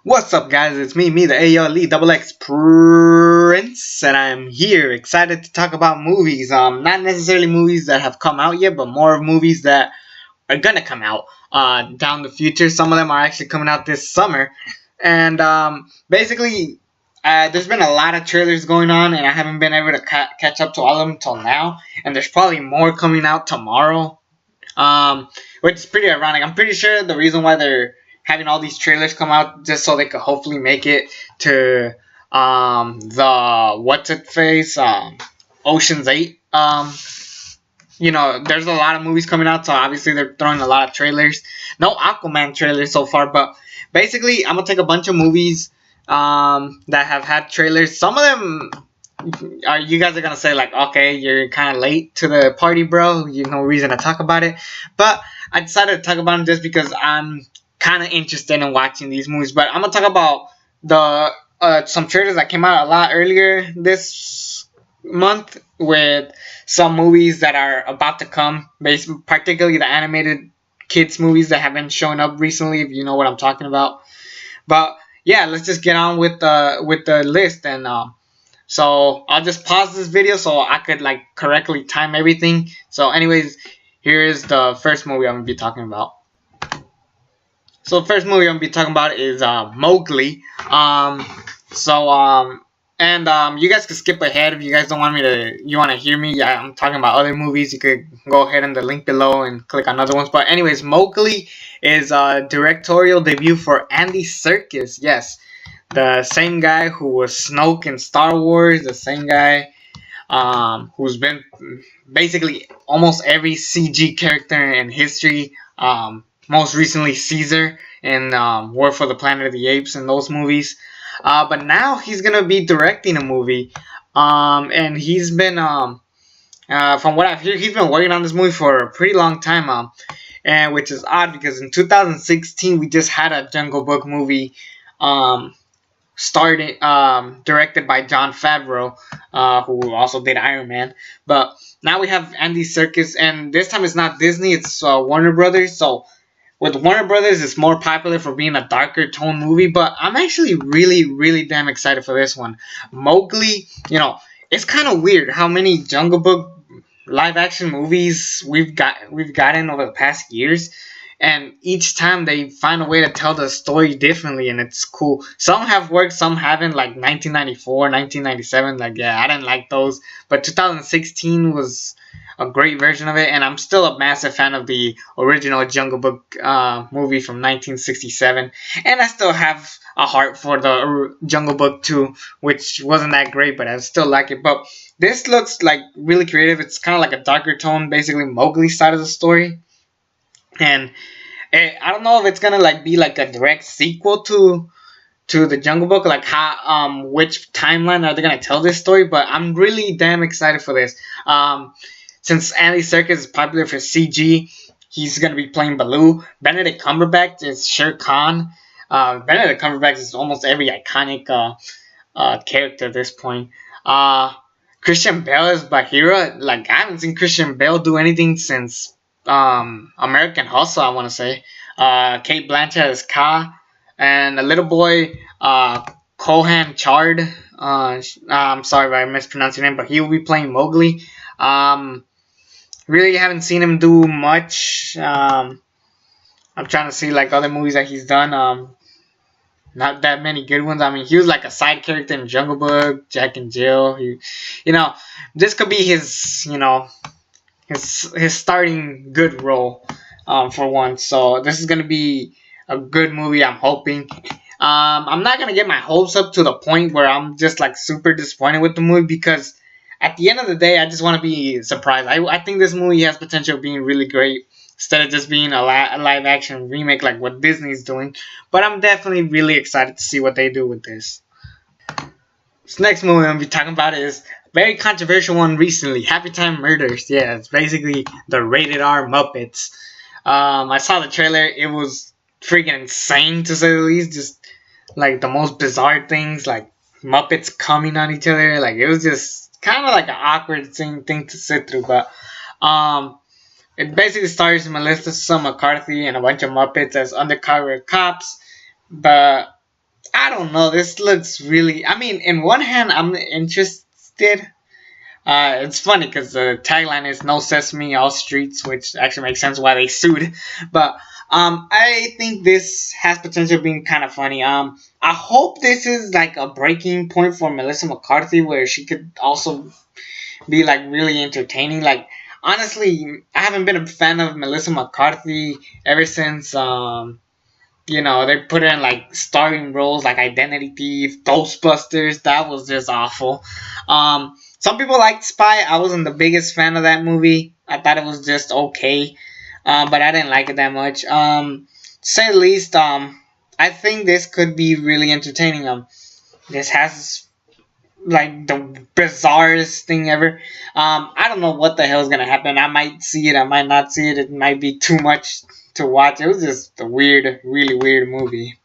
What's up, guys? It's me, the ALE Double X Prince, and I'm here excited to talk about movies. Not necessarily movies that have come out yet, but more of movies that are gonna come out down the future. Some of them are actually coming out this summer, and basically, there's been a lot of trailers going on, and I haven't been able to catch up to all of them till now. And there's probably more coming out tomorrow, which is pretty ironic. I'm pretty sure the reason why they're having all these trailers come out just so they could hopefully make it to the what's it face Ocean's 8. There's a lot of movies coming out, so obviously they're throwing a lot of trailers. No Aquaman trailers so far, but basically I'm gonna take a bunch of movies that have had trailers. Some of them you guys are gonna say like, okay, you're kind of late to the party, bro. You no reason to talk about it, but I decided to talk about them just because I'm kind of interested in watching these movies. But I'm gonna talk about the some trailers that came out a lot earlier this month with some movies that are about to come, particularly the animated kids movies that have been showing up recently, if you know what I'm talking about. But yeah, let's just get on with the list. And so I'll just pause this video so I could like correctly time everything. So anyways, here is the first movie I'm gonna be talking about. So the first movie I'm gonna be talking about is Mowgli. You guys can skip ahead if you guys don't want me to. You want to hear me? I'm talking about other movies. You could go ahead in the link below and click on other ones. But anyways, Mowgli is a directorial debut for Andy Serkis. Yes, the same guy who was Snoke in Star Wars. The same guy who's been basically almost every CG character in history. Most recently Caesar in War for the Planet of the Apes and those movies. But now he's going to be directing a movie. And he's been, from what I've heard, he's been working on this movie for a pretty long time. And which is odd because in 2016 we just had a Jungle Book movie directed by Jon Favreau, who also did Iron Man. But now we have Andy Serkis, and this time it's not Disney, it's Warner Brothers. So with Warner Brothers, it's more popular for being a darker tone movie, but I'm actually really damn excited for this one. Mowgli, it's kind of weird how many Jungle Book live action movies we've gotten over the past years, and each time they find a way to tell the story differently, and it's cool. Some have worked, some haven't, like 1994, 1997, like, yeah, I didn't like those, but 2016 was a great version of it, and I'm still a massive fan of the original Jungle Book movie from 1967, and I still have a heart for the Jungle Book 2, which wasn't that great, but I still like it. But this looks like really creative. It's kind of like a darker tone, basically Mowgli side of the story, and I don't know if it's gonna like be like a direct sequel to the Jungle Book, like how which timeline are they gonna tell this story, but I'm really damn excited for this. Since Andy Serkis is popular for CG, he's going to be playing Baloo. Benedict Cumberbatch is Shere Khan. Benedict Cumberbatch is almost every iconic character at this point. Christian Bale is Bagheera. Like, I haven't seen Christian Bale do anything since American Hustle, I want to say. Kate Blanchett is Ka. And a little boy, Kohan Chard. I'm sorry if I mispronounced your name, but he will be playing Mowgli. Really haven't seen him do much. I'm trying to see like other movies that he's done. Not that many good ones. I mean, he was like a side character in Jungle Book, Jack and Jill. This could be his, his starting good role, for once. So this is gonna be a good movie, I'm hoping. I'm not gonna get my hopes up to the point where I'm just like super disappointed with the movie, because at the end of the day, I just want to be surprised. I think this movie has potential of being really great, instead of just being a live action remake like what Disney's doing. But I'm definitely really excited to see what they do with this. This next movie I'm going to be talking about is a very controversial one recently, Happytime Murders. Yeah, it's basically the rated R Muppets. I saw the trailer. It was freaking insane, to say the least. Just like the most bizarre things, like Muppets coming on each other. Like, it was just kind of like an awkward thing to sit through. But it basically stars Melissa McCarthy and a bunch of Muppets as undercover cops. But I don't know. This looks really. I mean, in one hand, I'm interested. It's funny because the tagline is "No Sesame, All Streets," which actually makes sense why they sued. But I think this has potential of being kind of funny. I hope this is like a breaking point for Melissa McCarthy, where she could also be like really entertaining. Like honestly, I haven't been a fan of Melissa McCarthy ever since they put her in like starring roles like Identity Thief, Ghostbusters. That was just awful. Some people liked Spy. I wasn't the biggest fan of that movie. I thought it was just okay, but I didn't like it that much. To say the least, I think this could be really entertaining. This has like the bizarrest thing ever. I don't know what the hell is gonna happen. I might see it. I might not see it. It might be too much to watch. It was just a weird, really weird movie.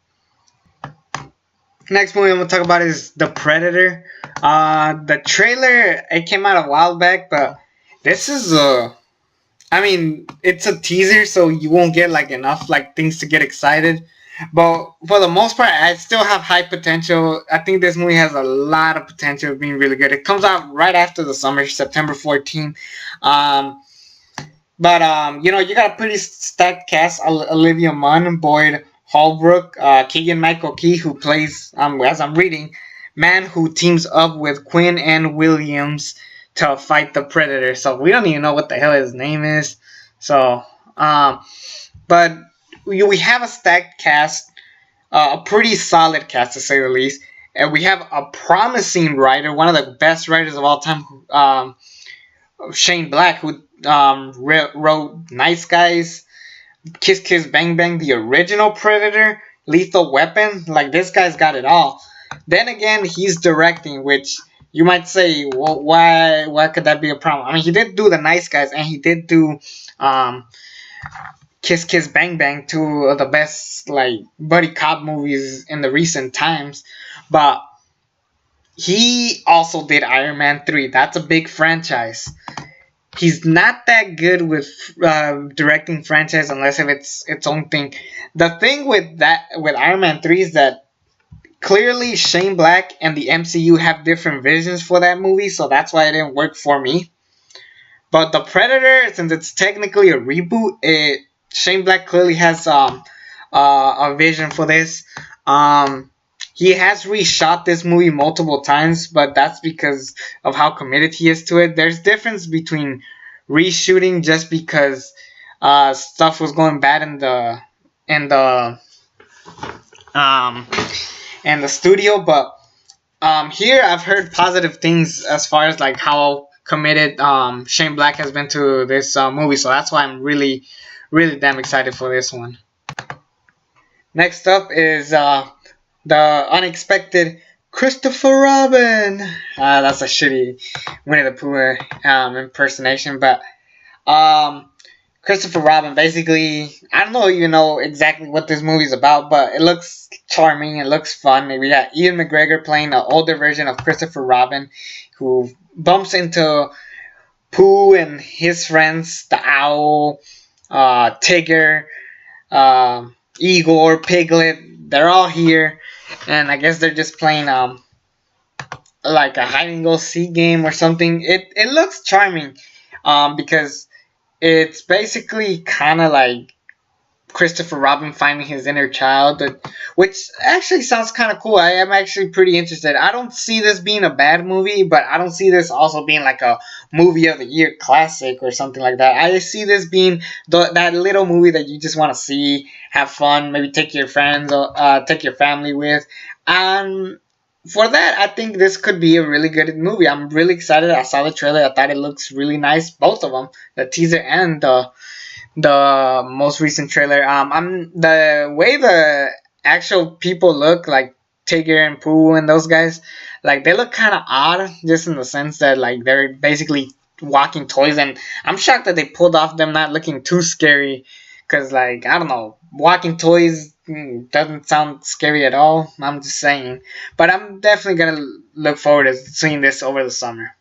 Next movie I'm gonna talk about is The Predator. The trailer it came out a while back, but this is a. I mean, it's a teaser, so you won't get like enough like things to get excited. But for the most part, I still have high potential. I think this movie has a lot of potential of being really good. It comes out right after the summer, September 14th. Um, but you got a pretty stacked cast. Olivia Munn, Boyd Holbrook, Keegan Michael Key, who plays, as I'm reading, man who teams up with Quinn and Williams to fight the Predator. So we don't even know what the hell his name is. So, but we have a stacked cast, a pretty solid cast to say the least. And we have a promising writer, one of the best writers of all time, Shane Black, who wrote Nice Guys, Kiss Kiss Bang Bang, the original Predator, Lethal Weapon. Like, this guy's got it all. Then again, he's directing, which you might say, well, why could that be a problem? I mean, he did do the Nice Guys, and he did do Kiss Kiss Bang Bang, two of the best like buddy cop movies in the recent times. But he also did Iron Man 3. That's a big franchise. He's not that good with directing franchise unless if it's its own thing. The thing with Iron Man 3 is that clearly Shane Black and the MCU have different visions for that movie, so that's why it didn't work for me. But the Predator, since it's technically a reboot, Shane Black clearly has a vision for this. He has reshot this movie multiple times, but that's because of how committed he is to it. There's difference between reshooting just because stuff was going bad in the studio, but here I've heard positive things as far as like how committed Shane Black has been to this movie, so that's why I'm really, really damn excited for this one. Next up is the unexpected Christopher Robin. That's a shitty Winnie the Pooh impersonation, but Christopher Robin, basically, I don't even know exactly what this movie's about, but it looks charming, it looks fun. We got Ian McGregor playing an older version of Christopher Robin, who bumps into Pooh and his friends, the Owl, Tigger, Igor, Piglet. They're all here, and I guess they're just playing like a hide and go seek game or something. It looks charming, because it's basically kind of like Christopher Robin finding his inner child, which actually sounds kind of cool. I am actually pretty interested. I don't see this being a bad movie, but I don't see this also being like a movie of the year classic or something like that. I see this being that little movie that you just want to see, have fun, maybe take your friends or take your family with. And for that, I think this could be a really good movie. I'm really excited. I saw the trailer. I thought it looks really nice. Both of them, the teaser and the most recent trailer. I'm the way the actual people look, like Tigger and Pooh and those guys, like they look kind of odd, just in the sense that like they're basically walking toys, and I'm shocked that they pulled off them not looking too scary, because like I don't know, walking toys doesn't sound scary at all. I'm just saying, but I'm definitely gonna look forward to seeing this over the summer.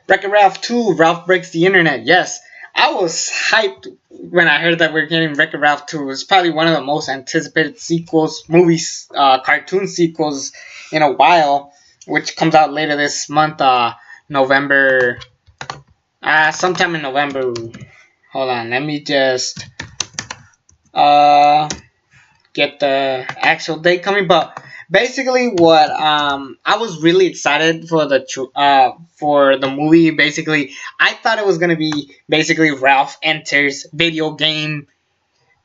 Wreck-It Ralph 2, Ralph Breaks the Internet. Yes, I was hyped when I heard that we're getting Wreck-It Ralph 2. It's probably one of the most anticipated sequels, movies, cartoon sequels in a while, which comes out later this month, November, sometime in November. Hold on, let me just uh get the actual date coming. But basically, what I was really excited for the movie. Basically, I thought it was gonna be basically Ralph enters video games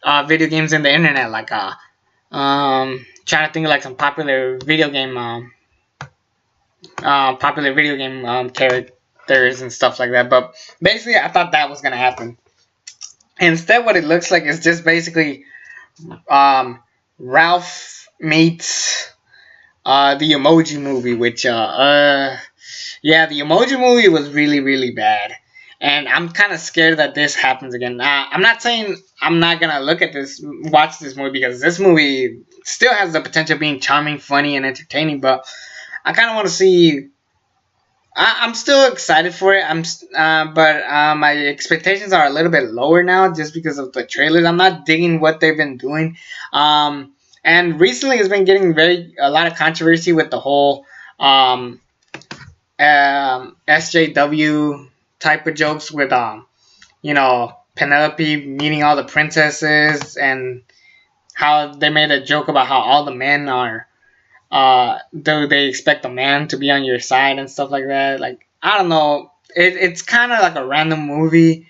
in the internet, like trying to think of like some popular video game characters and stuff like that. But basically, I thought that was gonna happen. Instead, what it looks like is just basically um, Ralph meets the Emoji Movie, which yeah, the Emoji Movie was really really bad, and I'm kind of scared that this happens again. I'm not saying I'm not gonna watch this movie, because this movie still has the potential of being charming, funny, and entertaining, but I kind of want to see. I'm still excited for it. But my expectations are a little bit lower now, just because of the trailers. I'm not digging what they've been doing. And recently, it's been getting a lot of controversy with the whole SJW type of jokes with Penelope meeting all the princesses, and how they made a joke about how all the men are do they expect a man to be on your side and stuff like that. Like, I don't know, it's kind of like a random movie.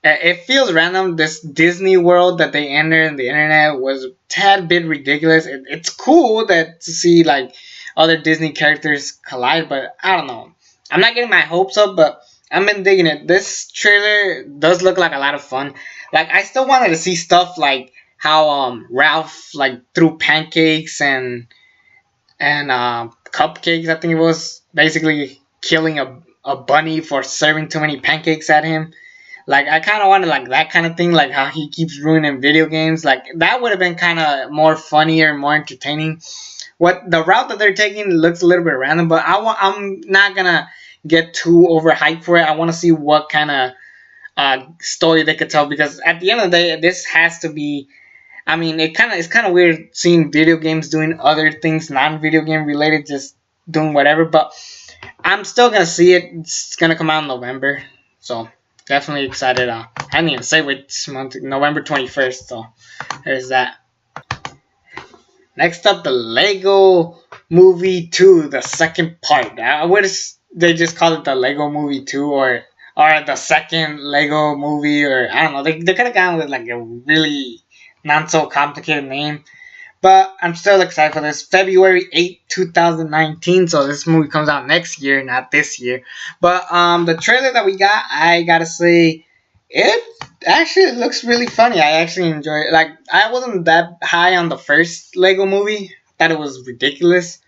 It feels random. This Disney world that they enter in the internet was a tad bit ridiculous. It's cool that to see like other Disney characters collide, but I don't know. I'm not getting my hopes up, but I've been digging it. This trailer does look like a lot of fun. Like, I still wanted to see stuff like how Ralph like threw pancakes and cupcakes. I think it was basically killing a bunny for serving too many pancakes at him. Like, I kind of wanted like that kind of thing, like how he keeps ruining video games. Like, that would have been kind of more funnier, more entertaining. What the route that they're taking looks a little bit random, but I'm not gonna get too overhyped for it. I want to see what kind of story they could tell, because at the end of the day, this has to be. I mean, it's kind of weird seeing video games doing other things, non-video game related, just doing whatever. But I'm still gonna see it. It's gonna come out in November, so definitely excited. I didn't even say which month, November 21st. So there's that. Next up, the Lego Movie 2, the second part. What is they just call it, the Lego Movie 2, or the second Lego movie, or I don't know. They could have gone with like a really not so complicated name. But I'm still excited for this. February 8th, 2019. So this movie comes out next year, not this year. But the trailer that we got, I gotta say, it actually looks really funny. I actually enjoy it. Like, I wasn't that high on the first Lego movie. I thought it was ridiculous.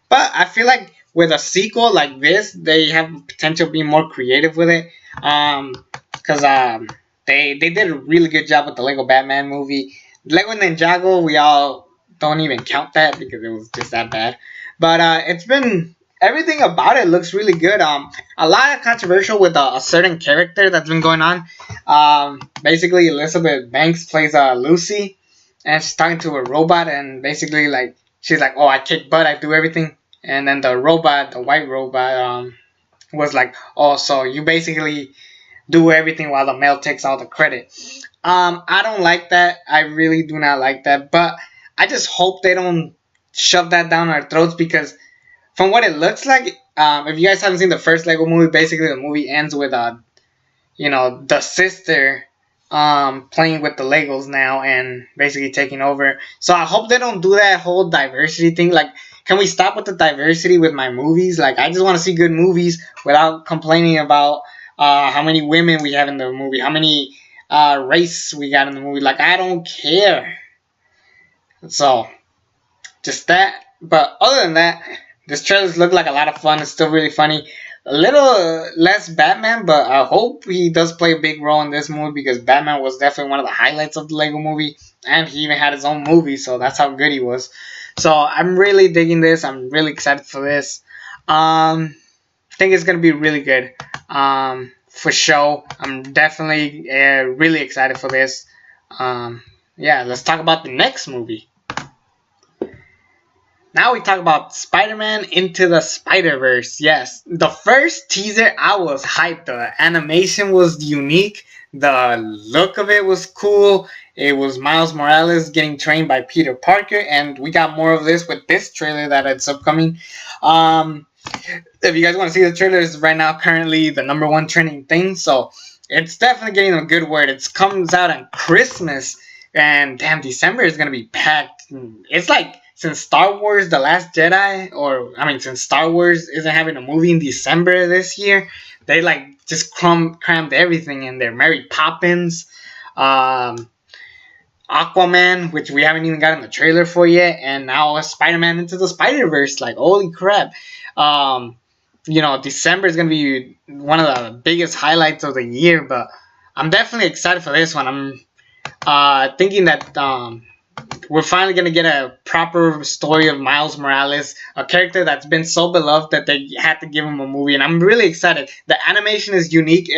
But I feel like with a sequel like this, they have potential to be more creative with it. Because they did a really good job with the Lego Batman movie. Lego Ninjago, we all don't even count that because it was just that bad. But it's been, everything about it looks really good. A lot of controversial with a certain character that's been going on. Basically, Elizabeth Banks plays Lucy, and she's talking to a robot, and basically like she's like, "Oh, I kick butt, I do everything," and then the white robot, was like, "Oh, so you basically do everything while the male takes all the credit." I don't like that. I really do not like that. But I just hope they don't shove that down our throats, because from what it looks like, if you guys haven't seen the first Lego movie, basically the movie ends with the sister playing with the Legos now and basically taking over. So I hope they don't do that whole diversity thing. Like, can we stop with the diversity with my movies? Like, I just want to see good movies without complaining about how many women we have in the movie, how many race we got in the movie. Like, I don't care. So just that. But other than that, this trailers look like a lot of fun. It's still really funny. A little less Batman, but I hope he does play a big role in this movie, because Batman was definitely one of the highlights of the Lego movie, and he even had his own movie, so that's how good he was. So I'm really digging this. I'm really excited for this. I think it's gonna be really good. for sure. I'm definitely really excited for this. Yeah, let's talk about the next movie. Now we talk about Spider-Man Into the Spider-Verse. Yes, the first teaser, I was hyped. The animation was unique. The look of it was cool. It was Miles Morales getting trained by Peter Parker, and we got more of this with this trailer that it's upcoming. If you guys want to see the trailer, it's right now currently the #1 trending thing. So it's definitely getting a good word. It comes out on Christmas, and damn, December is gonna be packed. It's like since Star Wars: The Last Jedi, since Star Wars isn't having a movie in December this year, they like just crammed everything in there. Mary Poppins, Aquaman, which we haven't even gotten the trailer for yet, and now Spider-Man Into the Spider-Verse. Like, holy crap! December is gonna be one of the biggest highlights of the year, but I'm definitely excited for this one. I'm thinking that we're finally gonna get a proper story of Miles Morales, a character that's been so beloved that they had to give him a movie, and I'm really excited. The animation is unique.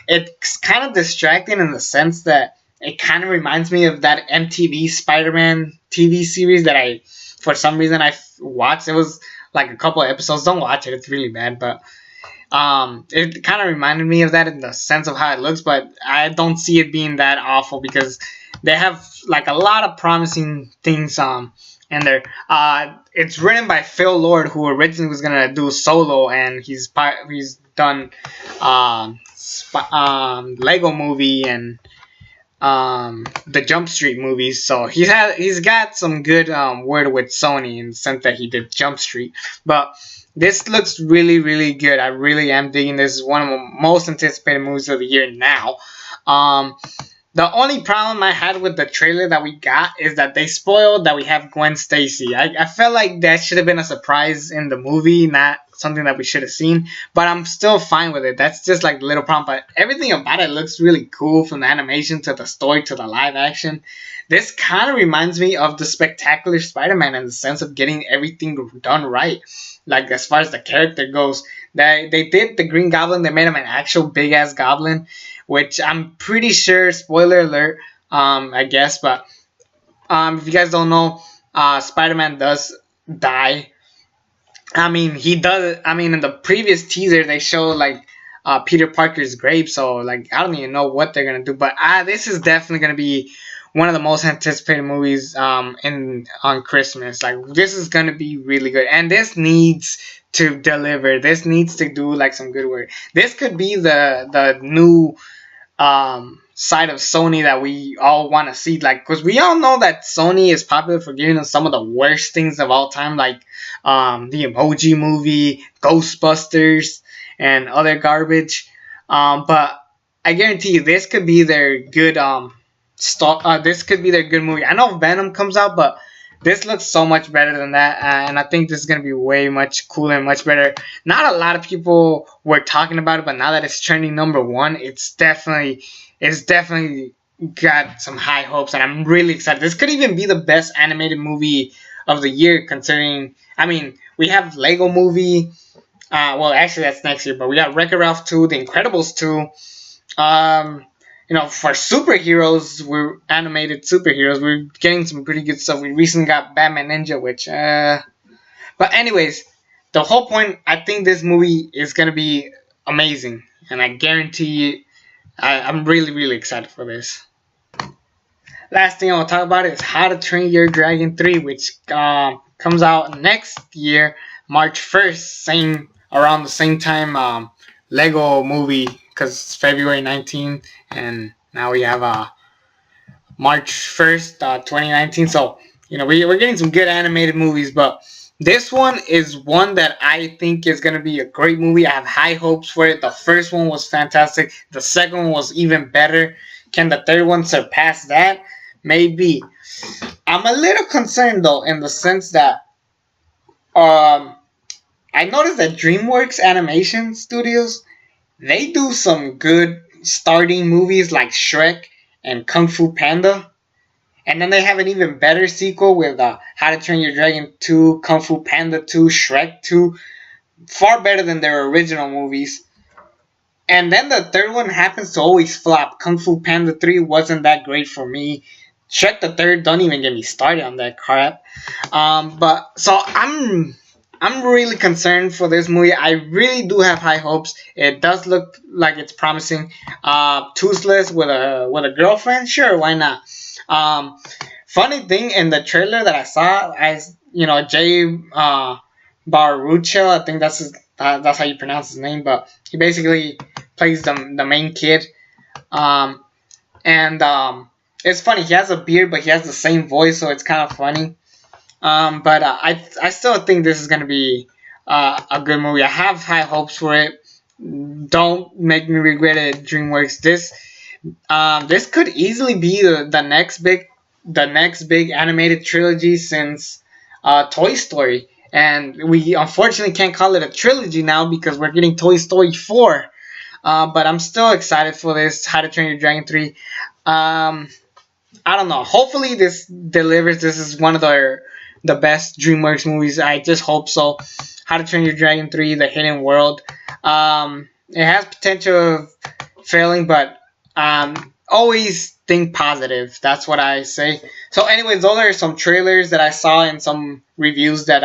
It's kind of distracting in the sense that it kind of reminds me of that MTV Spider-Man TV series that for some reason, I watched. It was like a couple of episodes. Don't watch it; it's really bad. But it kind of reminded me of that in the sense of how it looks. But I don't see it being that awful because they have like a lot of promising things in there. It's written by Phil Lord, who originally was gonna do Solo, and he's done Lego Movie and the Jump Street movies, so he's got some good word with Sony in the sense that he did Jump Street. But this looks really, really good. I really am digging this. Is one of the most anticipated movies of the year now. The only problem I had with the trailer that we got is that they spoiled that we have Gwen Stacy. I felt like that should have been a surprise in the movie, not something that we should have seen. But I'm still fine with it. That's just like the little problem. But everything about it looks really cool, from the animation to the story to the live action. This kind of reminds me of the Spectacular Spider-Man in the sense of getting everything done right. Like as far as the character goes, they did the Green Goblin. They made him an actual big ass goblin, which I'm pretty sure, spoiler alert, I guess, but if you guys don't know, Spider-Man does die. He does. In the previous teaser, they show like Peter Parker's grave, so like I don't even know what they're gonna do. But this is definitely gonna be one of the most anticipated movies on Christmas. Like this is gonna be really good, and this needs to deliver. This needs to do like some good work. This could be the new side of Sony that we all want to see, like, because we all know that Sony is popular for giving us some of the worst things of all time, like the Emoji Movie, Ghostbusters, and other garbage. But I guarantee you, this could be their good this could be their good movie. I know Venom comes out, but this looks so much better than that, and I think this is going to be way much cooler and much better. Not a lot of people were talking about it, but now that it's trending #1, it's definitely got some high hopes, and I'm really excited. This could even be the best animated movie of the year, considering, we have Lego Movie. Well, actually, that's next year, but we got Wreck-It Ralph 2, The Incredibles 2. For superheroes, we're animated superheroes. We're getting some pretty good stuff. We recently got Batman Ninja, which, but anyways, the whole point, I think this movie is going to be amazing. And I guarantee you, I'm really, really excited for this. Last thing I want to talk about is How to Train Your Dragon 3, which comes out next year, March 1st, around the same time Lego Movie, because it's February 19th, and now we have March 1st, 2019. So, we're getting some good animated movies, but this one is one that I think is going to be a great movie. I have high hopes for it. The first one was fantastic. The second one was even better. Can the third one surpass that? Maybe. I'm a little concerned, though, in the sense that I noticed that DreamWorks Animation Studios, they do some good starting movies like Shrek and Kung Fu Panda. And then they have an even better sequel with How to Train Your Dragon 2, Kung Fu Panda 2, Shrek 2. Far better than their original movies. And then the third one happens to always flop. Kung Fu Panda 3 wasn't that great for me. Shrek the Third, don't even get me started on that crap. But so I'm really concerned for this movie. I really do have high hopes. It does look like it's promising. Toothless with a girlfriend, sure, why not? Um, Funny thing in the trailer that I saw, Jay Baruchel, I think that's how you pronounce his name, but he basically plays the main kid. Um, and It's funny. He has a beard, but he has the same voice, so it's kind of funny. But I still think this is gonna be a good movie. I have high hopes for it. Don't make me regret it, DreamWorks. This could easily be the next big animated trilogy since Toy Story. And we unfortunately can't call it a trilogy now because we're getting Toy Story 4. But I'm still excited for this How to Train Your Dragon 3. I don't know. Hopefully this delivers. This is one of the best DreamWorks movies. I just hope so. How to Train Your Dragon 3, The Hidden World. It has potential of failing, but always think positive. That's what I say. So anyways, those are some trailers that I saw and some reviews that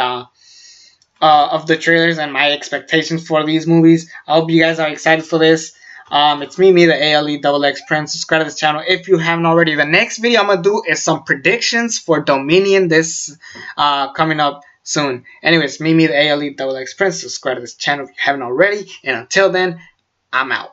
of the trailers and my expectations for these movies. I hope you guys are excited for this. It's me, the ALE Double X Prince. Subscribe to this channel if you haven't already. The next video I'm gonna do is some predictions for Dominion this coming up soon. Anyways, me, the ALE Double X Prince. Subscribe to this channel if you haven't already. And until then, I'm out.